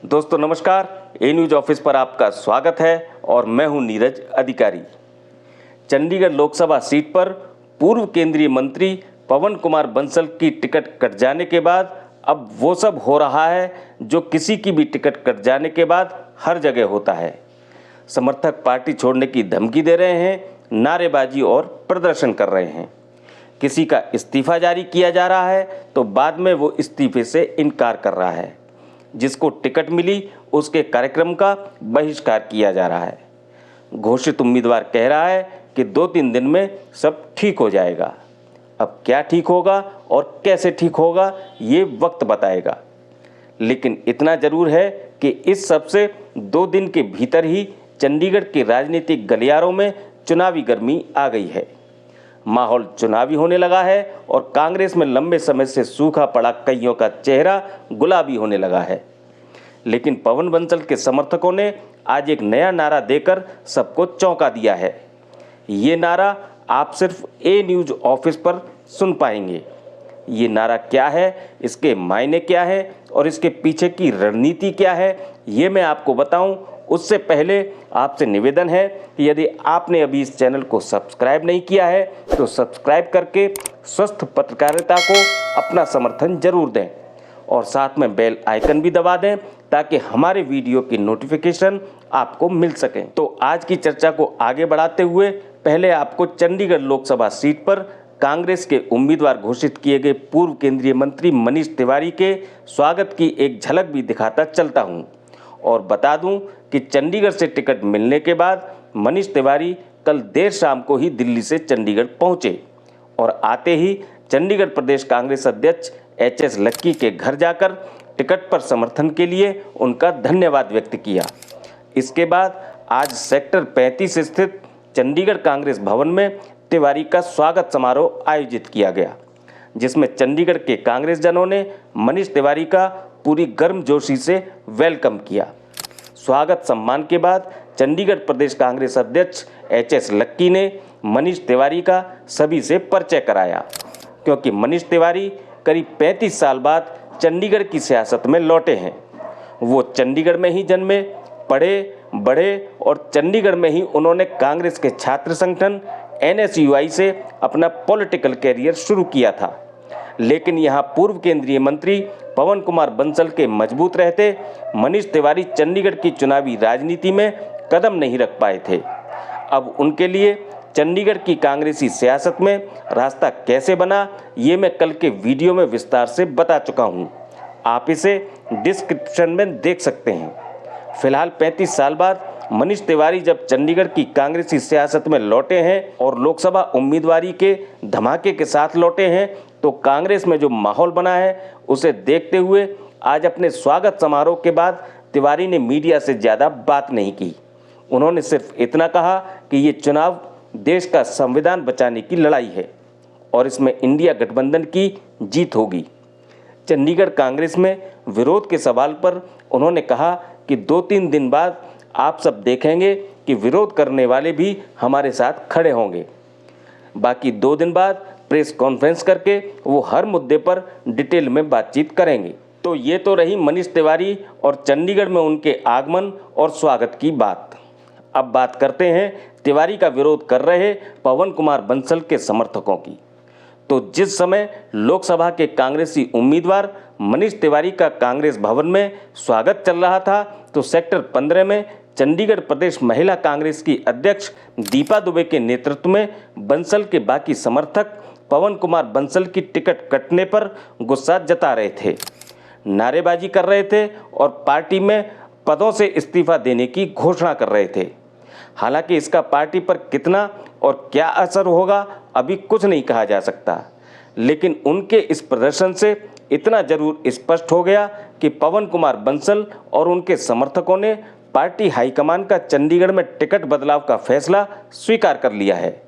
दोस्तों नमस्कार, ए news office पर आपका स्वागत है और मैं हूं नीरज अधिकारी। चंडीगढ़ लोकसभा सीट पर पूर्व केंद्रीय मंत्री पवन कुमार बंसल की टिकट कट जाने के बाद अब वो सब हो रहा है जो किसी की भी टिकट कट जाने के बाद हर जगह होता है। समर्थक पार्टी छोड़ने की धमकी दे रहे हैं, नारेबाजी और प्रदर्शन कर रहे हैं। किसी का इस्तीफा जारी किया जा रहा है तो बाद में वो इस्तीफे से इनकार कर रहा है। जिसको टिकट मिली उसके कार्यक्रम का बहिष्कार किया जा रहा है। घोषित उम्मीदवार कह रहा है कि 2-3 दिन में सब ठीक हो जाएगा। अब क्या ठीक होगा और कैसे ठीक होगा ये वक्त बताएगा, लेकिन इतना जरूर है कि इस सब से 2 दिन के भीतर ही चंडीगढ़ के राजनीतिक गलियारों में चुनावी गर्मी आ गई है। माहौल चुनावी होने लगा है और कांग्रेस में लंबे समय से सूखा पड़ा कईयों का चेहरा गुलाबी होने लगा है। लेकिन पवन बंसल के समर्थकों ने आज एक नया नारा देकर सबको चौंका दिया है। ये नारा आप सिर्फ ए न्यूज़ ऑफिस पर सुन पाएंगे। ये नारा क्या है, इसके मायने क्या है और इसके पीछे की रणनीति क्या है, ये मैं आपको बताऊं उससे पहले आपसे निवेदन है कि यदि आपने अभी इस चैनल को सब्सक्राइब नहीं किया है तो सब्सक्राइब करके स्वस्थ पत्रकारिता को अपना समर्थन जरूर दें और साथ में बेल आइकन भी दबा दें ताकि हमारे वीडियो की नोटिफिकेशन आपको मिल सके। तो आज की चर्चा को आगे बढ़ाते हुए पहले आपको चंडीगढ़ लोकसभा सीट पर कांग्रेस के उम्मीदवार घोषित किए गए पूर्व केंद्रीय मंत्री मनीष तिवारी के स्वागत की एक झलक भी दिखाता चलता हूं और बता दूं कि चंडीगढ़ से टिकट मिलने के बाद मनीष तिवारी कल देर शाम को ही दिल्ली से चंडीगढ़ पहुंचे और आते ही चंडीगढ़ प्रदेश कांग्रेस अध्यक्ष एच.एस. लक्की के घर जाकर टिकट पर समर्थन के लिए उनका धन्यवाद व्यक्त किया। इसके बाद आज सेक्टर 35 स्थित चंडीगढ़ कांग्रेस भवन में तिवारी का स्वागत समारोह आयोजित किया गया, जिसमें चंडीगढ़ के कांग्रेस जनों ने मनीष तिवारी का पूरी गर्मजोशी से वेलकम किया। स्वागत सम्मान के बाद चंडीगढ़ प्रदेश कांग्रेस अध्यक्ष एच.एस. लक्की ने मनीष तिवारी का सभी से परिचय कराया, क्योंकि मनीष तिवारी करीब 35 साल बाद चंडीगढ़ की सियासत में लौटे हैं। वो चंडीगढ़ में ही जन्मे, पढ़े, बढ़े और चंडीगढ़ में ही उन्होंने कांग्रेस के छात्र संगठन NSUI से अपना पॉलिटिकल कैरियर शुरू किया था। लेकिन यहाँ पूर्व केंद्रीय मंत्री पवन कुमार बंसल के मजबूत रहते मनीष तिवारी चंडीगढ़ की चुनावी राजनीति में कदम नहीं रख पाए थे। अब उनके लिए चंडीगढ़ की कांग्रेसी सियासत में रास्ता कैसे बना ये मैं कल के वीडियो में विस्तार से बता चुका हूँ। आप इसे डिस्क्रिप्शन में देख सकते हैं। फिलहाल 35 साल बाद मनीष तिवारी जब चंडीगढ़ की कांग्रेसी सियासत में लौटे हैं और लोकसभा उम्मीदवारी के धमाके के साथ लौटे हैं, तो कांग्रेस में जो माहौल बना है उसे देखते हुए आज अपने स्वागत समारोह के बाद तिवारी ने मीडिया से ज़्यादा बात नहीं की। उन्होंने सिर्फ इतना कहा कि ये चुनाव देश का संविधान बचाने की लड़ाई है और इसमें इंडिया गठबंधन की जीत होगी। चंडीगढ़ कांग्रेस में विरोध के सवाल पर उन्होंने कहा कि 2-3 दिन बाद आप सब देखेंगे कि विरोध करने वाले भी हमारे साथ खड़े होंगे। बाकी 2 दिन बाद प्रेस कॉन्फ्रेंस करके वो हर मुद्दे पर डिटेल में बातचीत करेंगे। तो ये तो रही मनीष तिवारी और चंडीगढ़ में उनके आगमन और स्वागत की बात। अब बात करते हैं तिवारी का विरोध कर रहे पवन कुमार बंसल के समर्थकों की। तो जिस समय लोकसभा के कांग्रेसी उम्मीदवार मनीष तिवारी का कांग्रेस भवन में स्वागत चल रहा था, तो सेक्टर 15 में चंडीगढ़ प्रदेश महिला कांग्रेस की अध्यक्ष दीपा दुबे के नेतृत्व में बंसल के बाकी समर्थक पवन कुमार बंसल की टिकट कटने पर गुस्सा जता रहे थे, नारेबाजी कर रहे थे और पार्टी में पदों से इस्तीफा देने की घोषणा कर रहे थे। हालांकि इसका पार्टी पर कितना और क्या असर होगा अभी कुछ नहीं कहा जा सकता, लेकिन उनके इस प्रदर्शन से इतना जरूर स्पष्ट हो गया कि पवन कुमार बंसल और उनके समर्थकों ने पार्टी हाईकमान का चंडीगढ़ में टिकट बदलाव का फैसला स्वीकार कर लिया है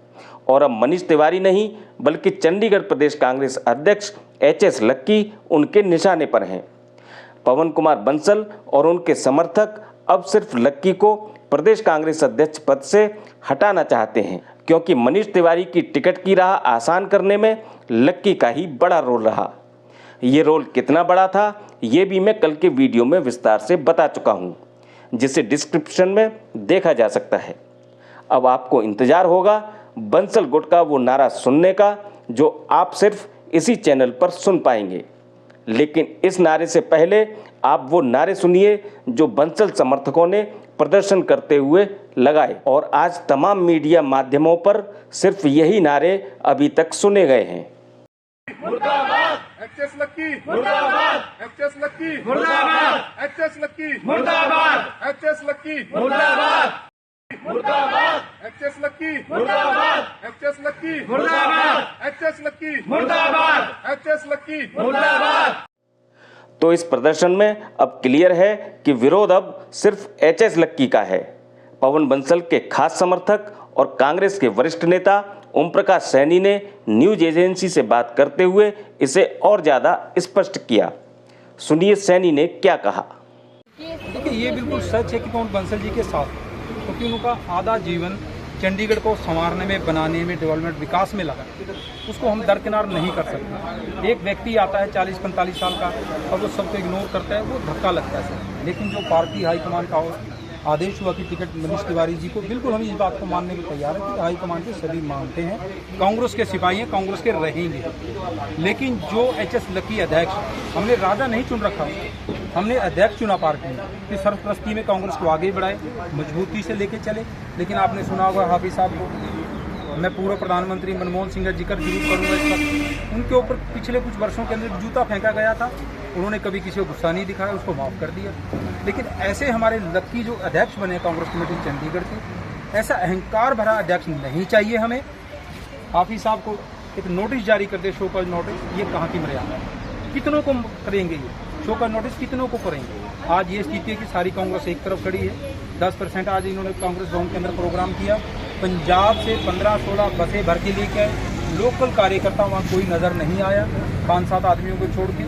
और अब मनीष तिवारी नहीं बल्कि चंडीगढ़ प्रदेश कांग्रेस अध्यक्ष एच.एस. लक्की उनके निशाने पर हैं। पवन कुमार बंसल और उनके समर्थक अब सिर्फ लक्की को प्रदेश कांग्रेस अध्यक्ष पद से हटाना चाहते हैं, क्योंकि मनीष तिवारी की टिकट की राह आसान करने में लक्की का ही बड़ा रोल रहा। ये रोल कितना बड़ा था ये भी मैं कल के वीडियो में विस्तार से बता चुका हूँ, जिसे डिस्क्रिप्शन में देखा जा सकता है। अब आपको इंतजार होगा बंसल गुट का वो नारा सुनने का जो आप सिर्फ इसी चैनल पर सुन पाएंगे। लेकिन इस नारे से पहले आप वो नारे सुनिए जो बंसल समर्थकों ने प्रदर्शन करते हुए लगाए, और आज तमाम मीडिया माध्यमों पर सिर्फ यही नारे अभी तक सुने गए हैं। मुर्दाबाद एचएस लक्की, मुर्दाबाद एचएस लक्की, मुर्दाबाद एचएस लक्की, मुर्दाबाद एचएस लक्की, मुर्दाबाद मुर्दाबाद एचएस लक्की, मुर्दाबाद एचएस लक्की, मुर्दाबाद एचएस लक्की, मुर्दाबाद एचएस लक्की, मुर्दाबाद। तो इस प्रदर्शन में अब क्लियर है कि विरोध अब सिर्फ एचएस लक्की का है। पवन बंसल के खास समर्थक और कांग्रेस के वरिष्ठ नेता ओम प्रकाश सैनी ने न्यूज एजेंसी से बात करते हुए इसे और ज्यादा स्पष्ट किया। सुनिए सैनी ने क्या कहा। देखिए, ये बिल्कुल सच है कि पवन बंसल जी के साथ, क्योंकि उनका आधा जीवन चंडीगढ़ को संवारने में, बनाने में, डेवलपमेंट विकास में लगा, उसको हम दरकिनार नहीं कर सकते। एक व्यक्ति आता है 40-45 साल का और वो सबको इग्नोर करता है, वो धक्का लगता है। लेकिन जो पार्टी हाईकमान का आदेश हुआ कि टिकट मनीष तिवारी जी को, बिल्कुल हम इस बात को मानने को तैयार हैं कि हाईकमान के सभी मानते हैं, कांग्रेस के सिपाही हैं, कांग्रेस के रहेंगे। लेकिन जो एचएस लक्की अध्यक्ष, हमने राजा नहीं चुन रखा, हमने अध्यक्ष चुना पार्टी में कि सरप्रस्ती में कांग्रेस को आगे बढ़ाए, मजबूती से लेके चले। लेकिन आपने सुना होगा हाफिज साहब को, मैं पूर्व प्रधानमंत्री मनमोहन सिंह का जिक्र जरूर करूँगा इस वक्त। उनके ऊपर पिछले कुछ वर्षों के अंदर जूता फेंका गया था, उन्होंने कभी किसी को गुस्सा नहीं दिखाया, उसको माफ़ कर दिया। लेकिन ऐसे हमारे लक्की जो अध्यक्ष बने कांग्रेस कमेटी चंडीगढ़ के, ऐसा अहंकार भरा अध्यक्ष नहीं चाहिए हमें। हाफिज साहब को एक नोटिस जारी कर दे, शो कॉज नोटिस, ये कहाँ की मर्यादा है? कितनों को करेंगे ये शो कॉज नोटिस, कितनों को करेंगे? आज ये स्थिति है कि सारी कांग्रेस एक तरफ खड़ी है। 10% आज इन्होंने कांग्रेस भवन के अंदर प्रोग्राम किया, पंजाब से 15-16 बसें भर के लेके आए, लोकल कार्यकर्ता वहाँ कोई नज़र नहीं आया, 5-7 आदमियों को छोड़ के।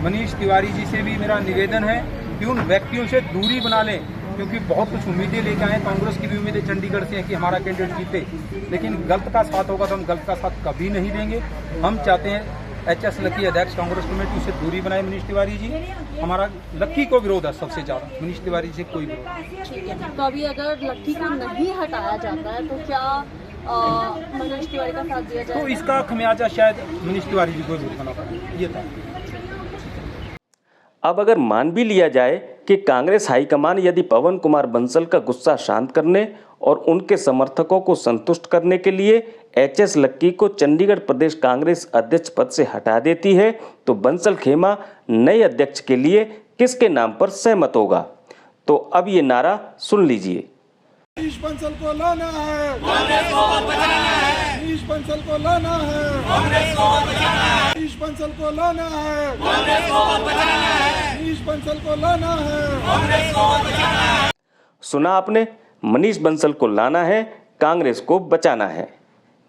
मनीष तिवारी जी से भी मेरा निवेदन है कि उन व्यक्तियों से दूरी बना लें, क्योंकि बहुत कुछ उम्मीदें लेकर आए। कांग्रेस की भी उम्मीदें चंडीगढ़ से है कि हमारा कैंडिडेट जीते, लेकिन गलत का साथ होगा तो हम गलत का साथ कभी नहीं देंगे। हम चाहते हैं एचएस लक्की अध्यक्ष कांग्रेस कमेटी, उससे दूरी बनाए मनीष तिवारी जी। हमारा लक्की को विरोध है सबसे ज़्यादा, मनीष तिवारी से कोई विरोध नहीं। ठीक है, तो अभी अगर लक्की को नहीं हटाया जाता है तो क्या मनीष तिवारी का साथ दिया जाए? तो इसका खमियाजा शायद मनीष तिवारी जी को भुगतना पड़े, ये था। अब अगर मान भी लिया जाए कि कांग्रेस हाईकमान यदि पवन कुमार बंसल का गुस्सा शांत करने और उनके समर्थकों को संतुष्ट करने के लिए एचएस लक्की को चंडीगढ़ प्रदेश कांग्रेस अध्यक्ष पद से हटा देती है, तो बंसल खेमा नए अध्यक्ष के लिए किसके नाम पर सहमत होगा? तो अब ये नारा सुन लीजिए। मनीष बंसल को लाना है, कांग्रेस को बचाना है। मनीष बंसल को लाना है, कांग्रेस को बचाना है। मनीष बंसल को लाना है, कांग्रेस को बचाना है। मनीष बंसल को लाना है, कांग्रेस को बचाना है। सुना आपने, मनीष बंसल को लाना है, कांग्रेस को बचाना है।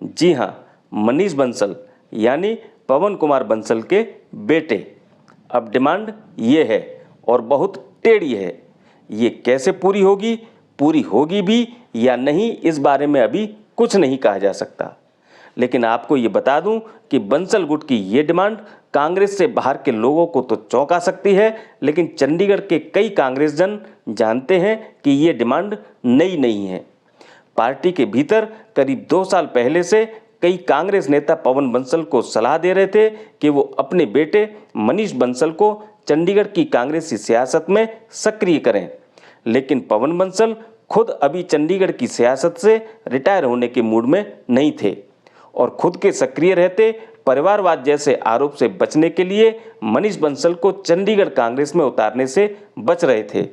जी हाँ, मनीष बंसल यानी पवन कुमार बंसल के बेटे। अब डिमांड ये है और बहुत टेढ़ी है। ये कैसे पूरी होगी, पूरी होगी भी या नहीं, इस बारे में अभी कुछ नहीं कहा जा सकता। लेकिन आपको ये बता दूं कि बंसल गुट की ये डिमांड कांग्रेस से बाहर के लोगों को तो चौंका सकती है, लेकिन चंडीगढ़ के कई कांग्रेसजन जानते हैं कि ये डिमांड नई नहीं है। पार्टी के भीतर करीब 2 साल पहले से कई कांग्रेस नेता पवन बंसल को सलाह दे रहे थे कि वो अपने बेटे मनीष बंसल को चंडीगढ़ की कांग्रेसी सियासत में सक्रिय करें। लेकिन पवन बंसल खुद अभी चंडीगढ़ की सियासत से रिटायर होने के मूड में नहीं थे और खुद के सक्रिय रहते परिवारवाद जैसे आरोप से बचने के लिए मनीष बंसल को चंडीगढ़ कांग्रेस में उतारने से बच रहे थे।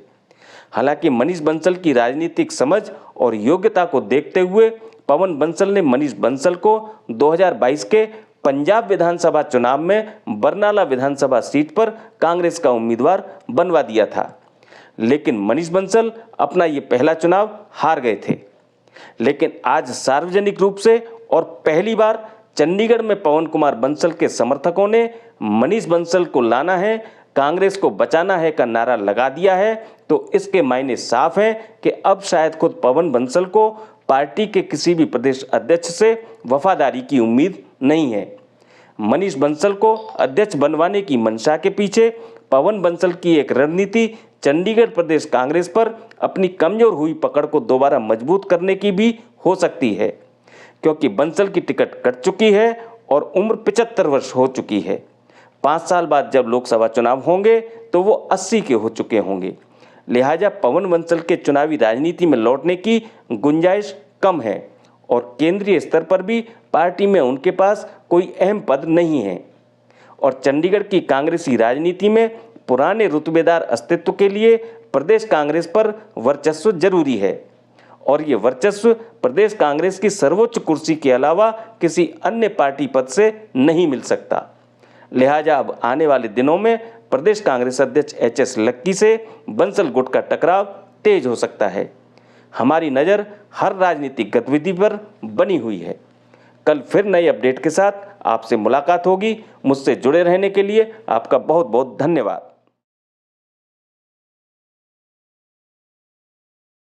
हालांकि मनीष बंसल की राजनीतिक समझ और योग्यता को देखते हुए पवन बंसल ने मनीष बंसल को 2022 के पंजाब विधानसभा चुनाव में बरनाला विधानसभा सीट पर कांग्रेस का उम्मीदवार बनवा दिया था। लेकिन मनीष बंसल अपना ये पहला चुनाव हार गए थे। लेकिन आज सार्वजनिक रूप से और पहली बार चंडीगढ़ में पवन कुमार बंसल के समर्थकों ने मनीष बंसल को लाना है, कांग्रेस को बचाना है का नारा लगा दिया है। तो इसके मायने साफ हैं कि अब शायद खुद पवन बंसल को पार्टी के किसी भी प्रदेश अध्यक्ष से वफादारी की उम्मीद नहीं है। मनीष बंसल को अध्यक्ष बनवाने की मंशा के पीछे पवन बंसल की एक रणनीति चंडीगढ़ प्रदेश कांग्रेस पर अपनी कमजोर हुई पकड़ को दोबारा मजबूत करने की भी हो सकती है, क्योंकि बंसल की टिकट कट चुकी है और उम्र 75 वर्ष हो चुकी है। 5 साल बाद जब लोकसभा चुनाव होंगे तो वो 80 के हो चुके होंगे। लिहाजा पवन बंसल के चुनावी राजनीति में लौटने की गुंजाइश कम है और केंद्रीय स्तर पर भी पार्टी में उनके पास कोई अहम पद नहीं है। और चंडीगढ़ की कांग्रेसी राजनीति में पुराने रुतबेदार अस्तित्व के लिए प्रदेश कांग्रेस पर वर्चस्व जरूरी है और ये वर्चस्व प्रदेश कांग्रेस की सर्वोच्च कुर्सी के अलावा किसी अन्य पार्टी पद से नहीं मिल सकता। लिहाजा अब आने वाले दिनों में प्रदेश कांग्रेस अध्यक्ष एच.एस. लक्की से बंसल गुट का टकराव तेज हो सकता है। हमारी नज़र हर राजनीतिक गतिविधि पर बनी हुई है। कल फिर नए अपडेट के साथ आपसे मुलाकात होगी। मुझसे जुड़े रहने के लिए आपका बहुत बहुत धन्यवाद।